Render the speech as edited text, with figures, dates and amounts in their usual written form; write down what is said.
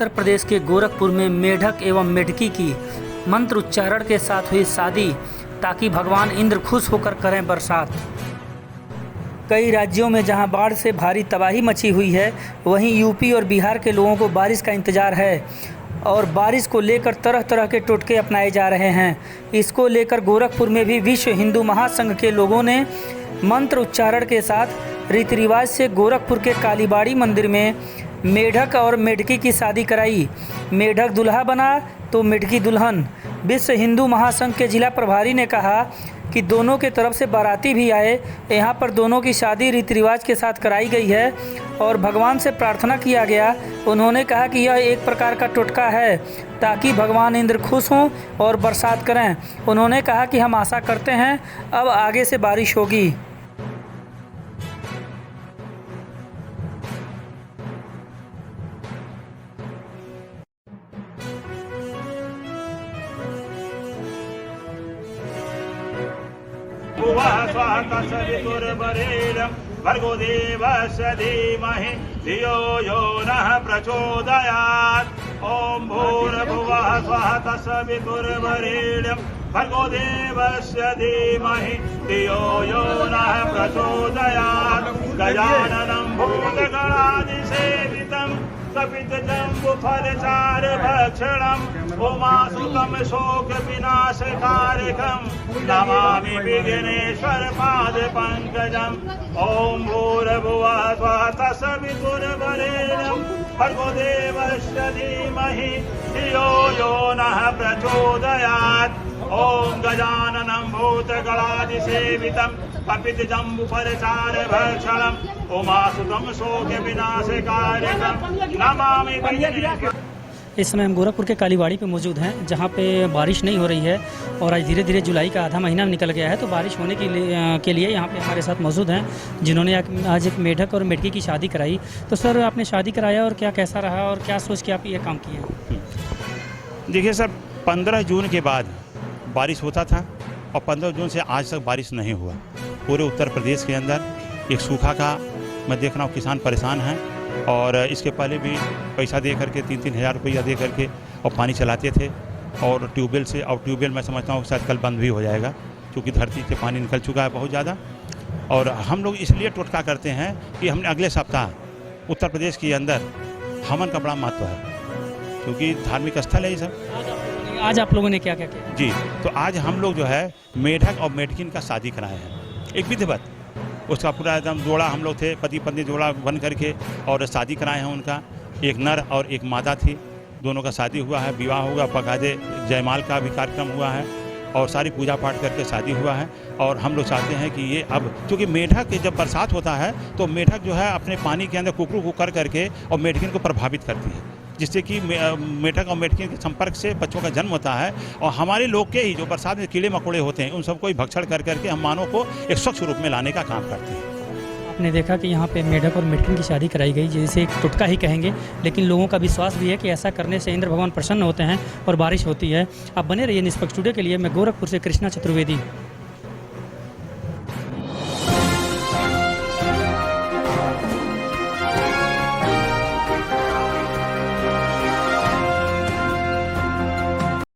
उत्तर प्रदेश के गोरखपुर में मेढक एवं मेढकी की मंत्र उच्चारण के साथ हुई शादी ताकि भगवान इंद्र खुश होकर करें बरसात। कई राज्यों में जहां बाढ़ से भारी तबाही मची हुई है, वहीं यूपी और बिहार के लोगों को बारिश का इंतजार है और बारिश को लेकर तरह तरह के टोटके अपनाए जा रहे हैं। इसको लेकर गोरखपुर में भी विश्व हिंदू महासंघ के लोगों ने मंत्र उच्चारण के साथ रीति रिवाज से गोरखपुर के कालीबाड़ी मंदिर में मेढक और मेढकी की शादी कराई। मेढक दूल्हा बना तो मेढकी दुल्हन। विश्व हिंदू महासंघ के जिला प्रभारी ने कहा कि दोनों के तरफ से बाराती भी आए। यहाँ पर दोनों की शादी रीति रिवाज के साथ कराई गई है और भगवान से प्रार्थना किया गया। उन्होंने कहा कि यह एक प्रकार का टोटका है ताकि भगवान इंद्र खुश हों और बरसात करें। उन्होंने कहा कि हम आशा करते हैं अब आगे से बारिश होगी। भर्गो देवस्य धीमहि धियो यो नः प्रचोदयात्। ॐ भूर्भुवः स्वः तत्सवितुर्वरेण्यं भर्गो देवस्य धीमहि धियो यो नः प्रचोदयात्। गजाननं भूतगणादिसेवितं कपितजम्बुफलचारुभक्षणम् उमासुतं शोकविनाशकारकं नमामि विघ्नेश्वरपादपङ्कजम्। ॐ भूर्भुवः स्वः तत्सवितुर्वरेण्यं भर्गो देवस्य धीमहि धियो यो नः प्रचोदयात्। ॐ गजाननं भूतगणादिसेवितं कपितजम्बुफलचारुभक्षणम् उमासुतं शोकविनाशकारकं नमामि विघ्नेश्वरपादपङ्कजम्। इस समय हम गोरखपुर के कालीबाड़ी पे मौजूद हैं, जहाँ पे बारिश नहीं हो रही है और आज धीरे धीरे जुलाई का आधा महीना निकल गया है, तो बारिश होने के लिए यहाँ पे हमारे साथ मौजूद हैं जिन्होंने आज एक मेढक और मेढकी की शादी कराई। तो सर, आपने शादी कराया और क्या कैसा रहा और क्या सोच के आप ये काम किए? देखिए सर, 15 जून के बाद बारिश होता था और 15 जून से आज तक बारिश नहीं हुआ। पूरे उत्तर प्रदेश के अंदर एक सूखा का मैं देख रहा हूँ, किसान परेशान हैं और इसके पहले भी पैसा दे करके 3-3 हज़ार रुपया दे करके और पानी चलाते थे और ट्यूबवेल से। और ट्यूबवेल मैं समझता हूँ शायद कल बंद भी हो जाएगा क्योंकि धरती से पानी निकल चुका है बहुत ज़्यादा। और हम लोग इसलिए टोटका करते हैं कि हमने अगले सप्ताह उत्तर प्रदेश के अंदर हवन का बड़ा महत्व है क्योंकि धार्मिक स्थल है ये सब। आज आप लोगों ने क्या क्या किया? जी, तो आज हम लोग जो है मेढक और मेढकिन का शादी कराए हैं, एक विधिवत। उसका पूरा एकदम जोड़ा हम लोग थे, पति पत्नी जोड़ा बन करके और शादी कराए हैं उनका। एक नर और एक मादा थी, दोनों का शादी हुआ है, विवाह हुआ, बकायदे जयमाल का भी कार्यक्रम हुआ है और सारी पूजा पाठ करके शादी हुआ है। और हम लोग चाहते हैं कि ये अब, क्योंकि मेढक जब बरसात होता है तो मेढक जो है अपने पानी के अंदर कुकरू कर करके और मेढकिन को प्रभावित करती है, जिससे कि मेढक और मेढकिन के संपर्क से बच्चों का जन्म होता है। और हमारे लोग के ही जो बरसात में कीड़े मकोड़े होते हैं उन सबको ही भक्षण कर करके हम मानव को एक स्वच्छ रूप में लाने का काम करते हैं। आपने देखा कि यहाँ पे मेढक और मेढकिन की शादी कराई गई, जैसे एक टुटका ही कहेंगे, लेकिन लोगों का विश्वास भी है कि ऐसा करने से इंद्र भगवान प्रसन्न होते हैं और बारिश होती है। आप बने रहिए निष्पक्ष टुडे के लिए। मैं गोरखपुर से कृष्णा चतुर्वेदी।